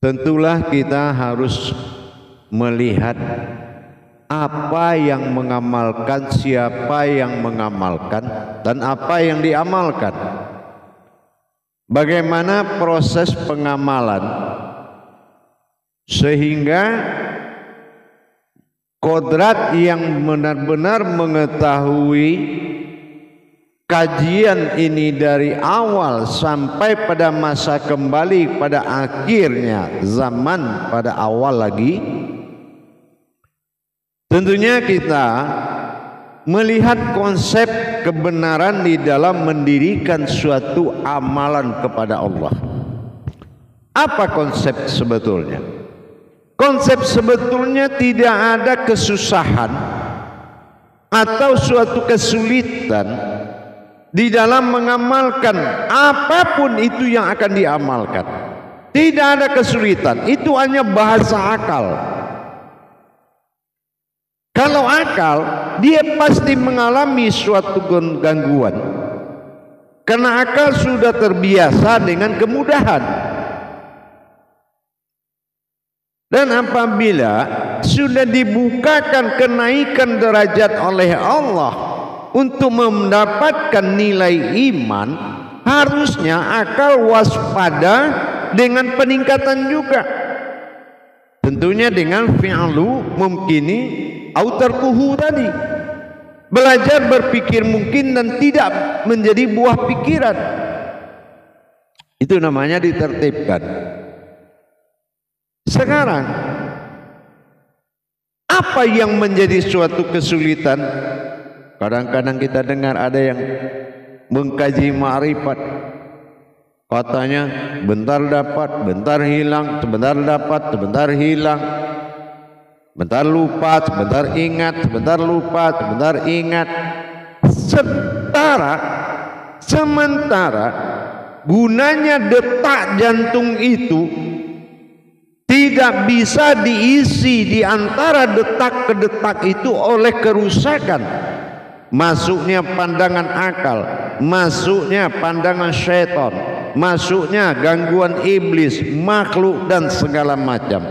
tentulah kita harus melihat apa yang mengamalkan, siapa yang mengamalkan, dan apa yang diamalkan. Bagaimana proses pengamalan sehingga kodrat yang benar-benar mengetahui kajian ini dari awal sampai pada masa kembali pada akhirnya zaman pada awal lagi. Tentunya kita melihat konsep kebenaran di dalam mendirikan suatu amalan kepada Allah. Apa konsep sebetulnya? Konsep sebetulnya tidak ada kesusahan atau suatu kesulitan di dalam mengamalkan apapun itu yang akan diamalkan. Tidak ada kesulitan, itu hanya bahasa akal. Kalau akal, dia pasti mengalami suatu gangguan. Karena akal sudah terbiasa dengan kemudahan. Dan apabila sudah dibukakan kenaikan derajat oleh Allah untuk mendapatkan nilai iman, harusnya akal waspada dengan peningkatan juga. Tentunya dengan fi'lu mumkini au tarkuhu tadi. Belajar berpikir mungkin dan tidak menjadi buah pikiran. Itu namanya ditertibkan. Sekarang apa yang menjadi suatu kesulitan? Kadang-kadang kita dengar ada yang mengkaji ma'rifat, katanya bentar dapat, bentar hilang, sebentar dapat, sebentar hilang, bentar lupa, sebentar ingat, sebentar lupa, sebentar ingat. Sementara gunanya detak jantung itu tidak bisa diisi di antara detak ke detak itu oleh kerusakan. Masuknya pandangan akal, masuknya pandangan syaitan, masuknya gangguan iblis, makhluk dan segala macam.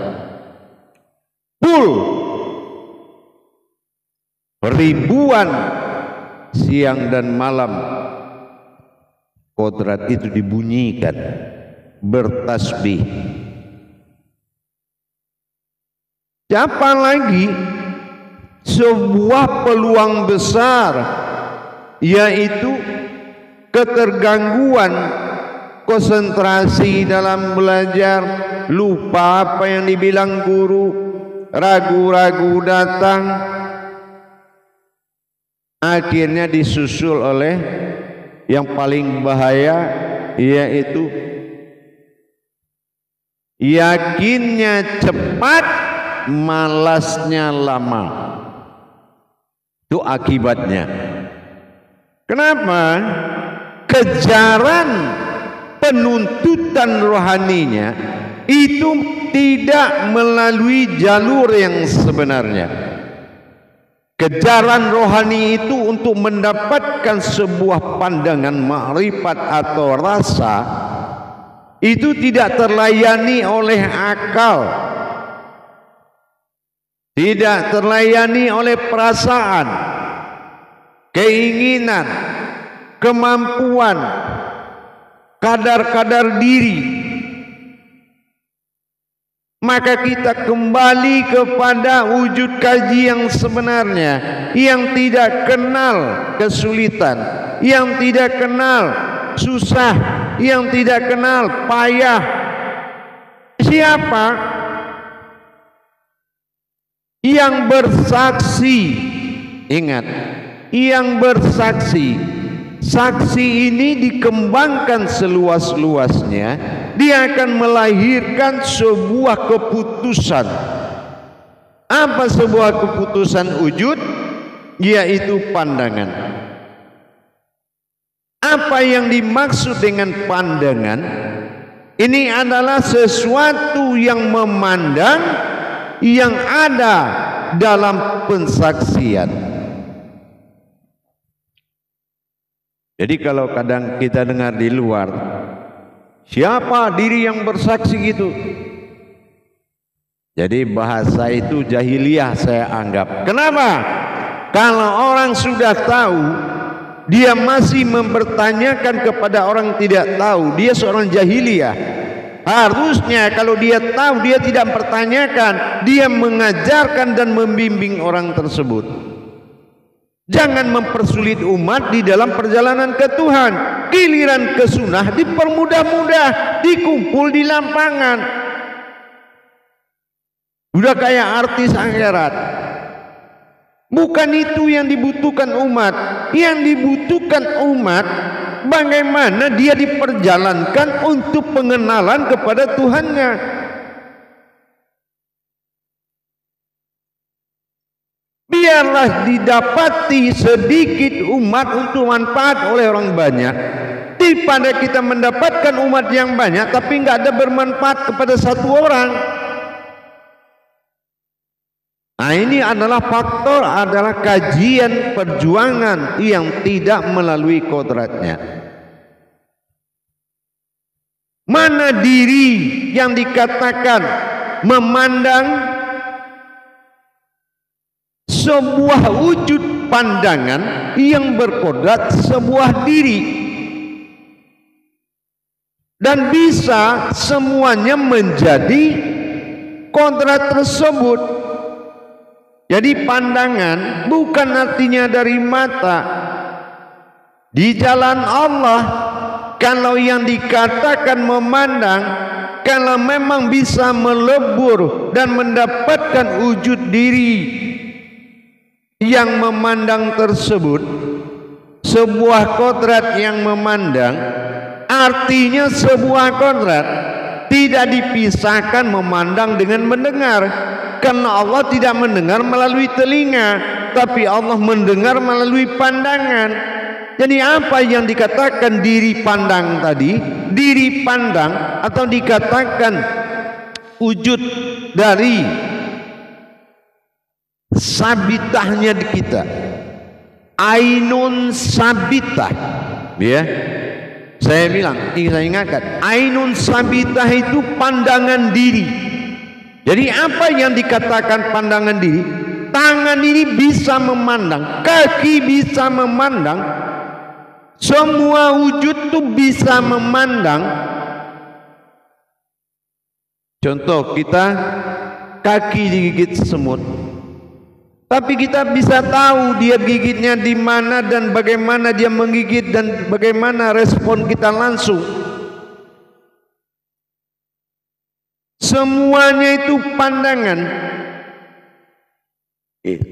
Ribuan siang dan malam kodrat itu dibunyikan, bertasbih. Siapa lagi sebuah peluang besar, yaitu ketergangguan konsentrasi dalam belajar, lupa apa yang dibilang guru, ragu-ragu datang, akhirnya disusul oleh yang paling bahaya, yaitu yakinnya cepat, malasnya lama. Itu akibatnya. Kenapa? Kejaran penuntutan rohaninya itu tidak melalui jalur yang sebenarnya. Kejaran rohani itu untuk mendapatkan sebuah pandangan ma'rifat atau rasa itu tidak terlayani oleh akal, tidak terlayani oleh perasaan, keinginan, kemampuan, kadar-kadar diri. Maka kita kembali kepada wujud kaji yang sebenarnya, yang tidak kenal kesulitan, yang tidak kenal susah, yang tidak kenal payah. Siapa yang bersaksi? Ingat, yang bersaksi. Saksi ini dikembangkan seluas-luasnya, dia akan melahirkan sebuah keputusan. Apa sebuah keputusan wujud? Yaitu pandangan. Apa yang dimaksud dengan pandangan? Ini adalah sesuatu yang memandang yang ada dalam pensaksian. Jadi kalau kadang kita dengar di luar, siapa diri yang bersaksi gitu? Jadi bahasa itu jahiliyah saya anggap. Kenapa? Kalau orang sudah tahu, dia masih mempertanyakan kepada orang tidak tahu, dia seorang jahiliyah. Harusnya kalau dia tahu, dia tidak mempertanyakan, dia mengajarkan dan membimbing orang tersebut. Jangan mempersulit umat di dalam perjalanan ke Tuhan. Giliran ke sunnah dipermudah-mudah, dikumpul di lapangan. Udah kayak artis akhirat. Bukan itu yang dibutuhkan umat. Yang dibutuhkan umat, bagaimana dia diperjalankan untuk pengenalan kepada Tuhannya. Biarlah didapati sedikit umat untuk manfaat oleh orang banyak, daripada kita mendapatkan umat yang banyak tapi nggak ada bermanfaat kepada satu orang. Nah, ini adalah faktor, adalah kajian perjuangan yang tidak melalui kodratnya. Mana diri yang dikatakan memandang sebuah wujud pandangan yang berkodrat sebuah diri, dan bisa semuanya menjadi kodrat tersebut. Jadi pandangan bukan artinya dari mata. Di jalan Allah, kalau yang dikatakan memandang, kalau memang bisa melebur dan mendapatkan wujud diri yang memandang tersebut, sebuah kodrat yang memandang, artinya sebuah kodrat tidak dipisahkan memandang dengan mendengar. Karena Allah tidak mendengar melalui telinga, tapi Allah mendengar melalui pandangan. Jadi apa yang dikatakan diri pandang tadi, diri pandang, atau dikatakan wujud dari sabitahnya di kita, ainun sabitah, ya. Saya bilang, saya ingatkan, ainun sabitah itu pandangan diri. Jadi apa yang dikatakan pandangan diri? Tangan ini bisa memandang, kaki bisa memandang, semua wujud itu bisa memandang. Contoh, kita kaki digigit semut, tapi kita bisa tahu dia gigitnya di mana dan bagaimana dia menggigit dan bagaimana respon kita langsung. Semuanya itu pandangan.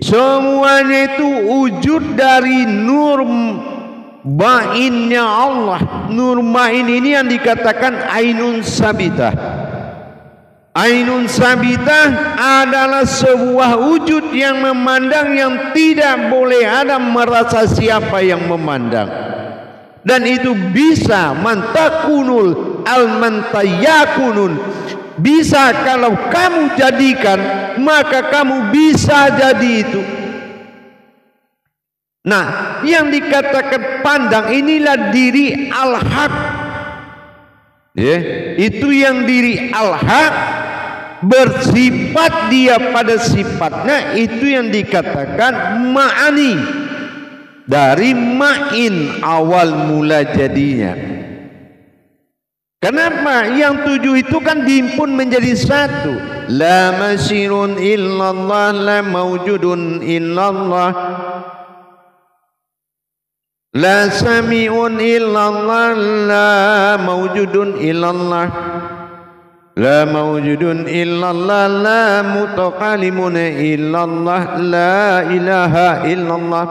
Semuanya itu wujud dari nur ma'innya Allah. Nur ma'in ini yang dikatakan ainun sabitah. Ainun sabitah adalah sebuah wujud yang memandang, yang tidak boleh ada merasa siapa yang memandang. Dan itu bisa mantakunul al-mantayakunun. Bisa kalau kamu jadikan, maka kamu bisa jadi itu. Nah, yang dikatakan pandang inilah diri al-haq. Ya, itu yang diri al-haq bersifat dia pada sifatnya, itu yang dikatakan ma'ani. Dari ma'in awal mula jadinya. Kenapa? Yang 7 itu kan dihimpun menjadi satu. La masirun illallah, la mawjudun illallah, la sami'un illallah, la mawjudun illallah, la mawjudun illallah, la mutaqalimun illallah, la ilaha illallah.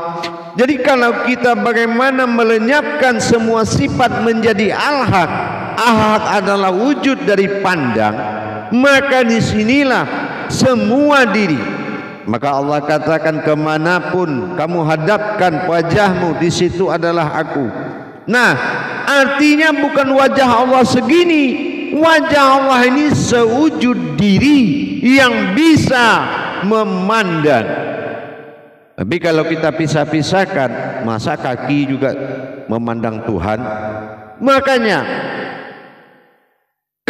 Jadi kalau kita bagaimana melenyapkan semua sifat menjadi al-haq, ahad adalah wujud dari pandang, maka disinilah semua diri. Maka Allah katakan, kemanapun kamu hadapkan wajahmu, di situ adalah aku. Nah, artinya bukan wajah Allah segini. Wajah Allah ini sewujud diri yang bisa memandang. Tapi kalau kita pisah-pisahkan, masa kaki juga memandang Tuhan? Makanya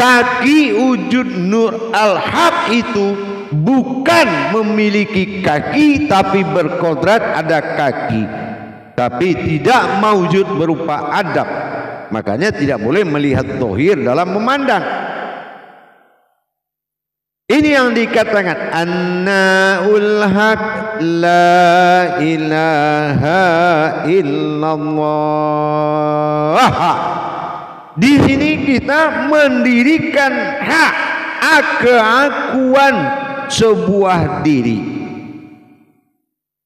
Kaki wujud Nur Al-Haq itu bukan memiliki kaki tapi berkodrat ada kaki, tapi tidak maujud berupa adab. Makanya tidak boleh melihat zahir dalam memandang. Ini yang dikatakan An-Naul Haq la ilaha illallah. Di sini kita mendirikan hak, keakuan sebuah diri.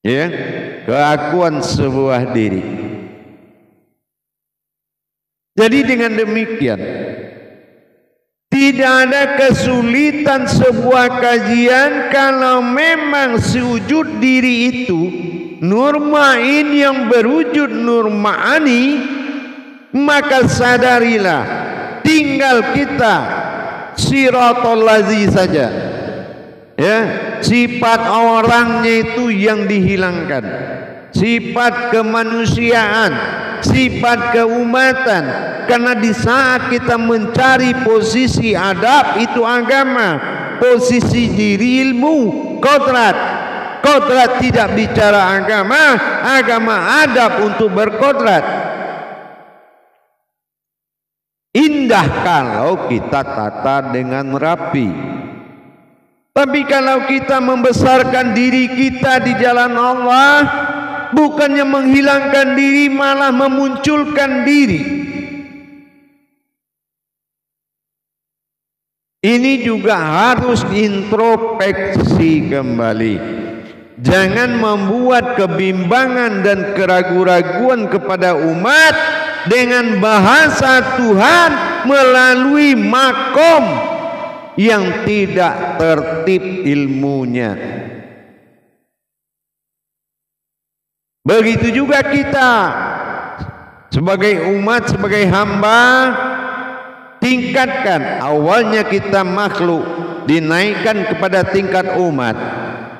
Ya, keakuan sebuah diri. Jadi dengan demikian tidak ada kesulitan sebuah kajian kalau memang sewujud diri itu nur ma'in yang berwujud nur ma'ani, maka sadarilah tinggal kita siratal lazi saja, ya, sifat orangnya itu yang dihilangkan, sifat kemanusiaan, sifat keumatan. Karena di saat kita mencari posisi adab itu agama, posisi diri ilmu, kodrat. Kodrat tidak bicara agama, agama adab untuk berkodrat. Indah kalau kita tata dengan rapi. Tapi kalau kita membesarkan diri kita di jalan Allah, bukannya menghilangkan diri, malah memunculkan diri. Ini juga harus introspeksi kembali. Jangan membuat kebimbangan dan keraguan-raguan kepada umat dengan bahasa Tuhan melalui makom yang tidak tertib ilmunya. Begitu juga kita sebagai umat, sebagai hamba, tingkatkan. Awalnya kita makhluk, dinaikkan kepada tingkat umat.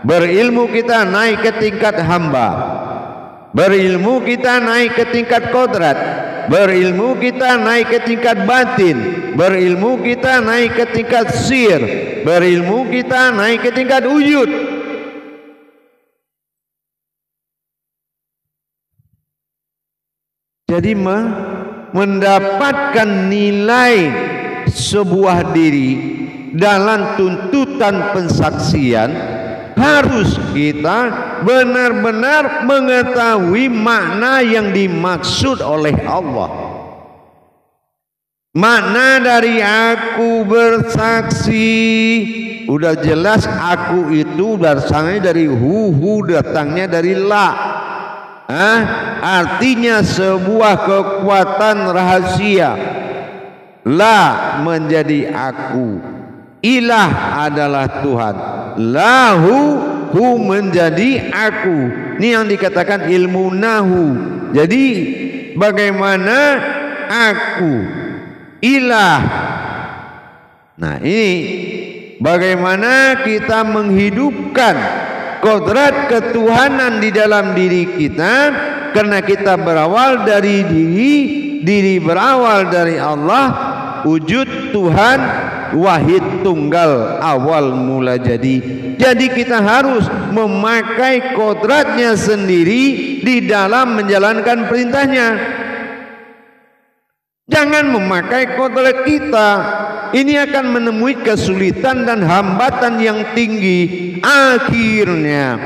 Berilmu kita naik ke tingkat hamba. Berilmu kita naik ke tingkat kodrat. Berilmu kita naik ke tingkat batin. Berilmu kita naik ke tingkat sir. Berilmu kita naik ke tingkat wujud. Jadi mendapatkan nilai sebuah diri dalam tuntutan pensaksian, harus kita benar-benar mengetahui makna yang dimaksud oleh Allah. Makna dari aku bersaksi, udah jelas aku itu datangnya dari hu, datangnya dari la. Artinya sebuah kekuatan rahasia. La menjadi aku, ilah adalah Tuhan, lahu hu menjadi aku. Ini yang dikatakan ilmu nahu. Jadi bagaimana aku, ilah. Nah ini bagaimana kita menghidupkan kodrat ketuhanan di dalam diri kita, karena kita berawal dari diri berawal dari Allah, wujud Tuhan wahid tunggal awal mula jadi. Jadi kita harus memakai kodratnya sendiri di dalam menjalankan perintahnya. Jangan memakai kodrat kita. Ini akan menemui kesulitan dan hambatan yang tinggi. Akhirnya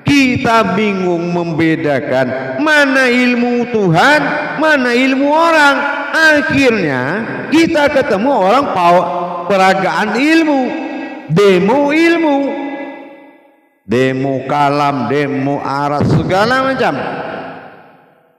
kita bingung membedakan mana ilmu Tuhan, mana ilmu orang. Akhirnya kita ketemu orang peragaan ilmu, demo ilmu, demo kalam, demo aras, segala macam.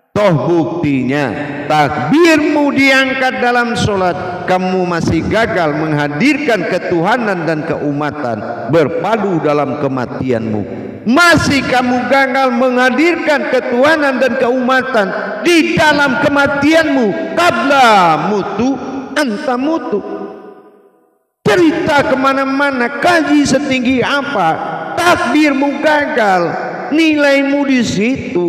Toh buktinya takbirmu diangkat dalam sholat, kamu masih gagal menghadirkan ketuhanan dan keumatan berpadu dalam kematianmu. Masih kamu gagal menghadirkan ketuhanan dan keumatan di dalam kematianmu. Qabla mutu anta mutu. Cerita kemana-mana, kaji setinggi apa, takbirmu gagal, nilaimu di situ.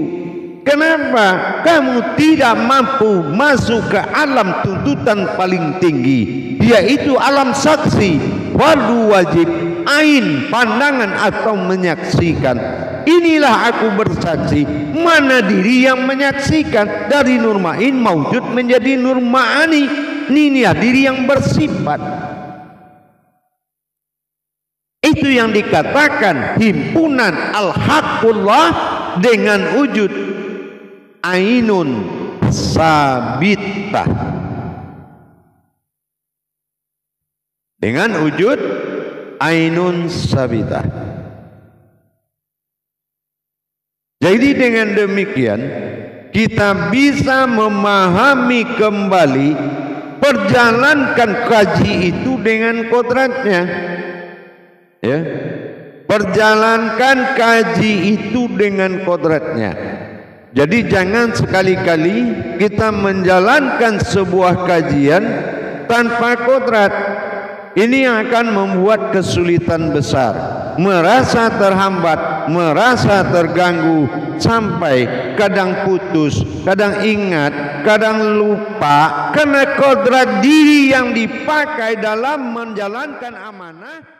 Kenapa? Kamu tidak mampu masuk ke alam tuntutan paling tinggi, yaitu alam saksi, fardu wajib, ain, pandangan atau menyaksikan. Inilah aku bersaksi, mana diri yang menyaksikan, dari nur ma'in maujud menjadi nur ma'ani. Inilah diri yang bersifat. Itu yang dikatakan himpunan al-haqqullah dengan wujud ainun sabitah, dengan wujud ainun sabitah. Jadi dengan demikian kita bisa memahami kembali, perjalankan kaji itu dengan kodratnya, ya, perjalankan kaji itu dengan kodratnya. Jadi jangan sekali-kali kita menjalankan sebuah kajian tanpa kodrat. Ini yang akan membuat kesulitan besar, merasa terhambat, merasa terganggu, sampai kadang putus, kadang ingat, kadang lupa, karena kodrat diri yang dipakai dalam menjalankan amanah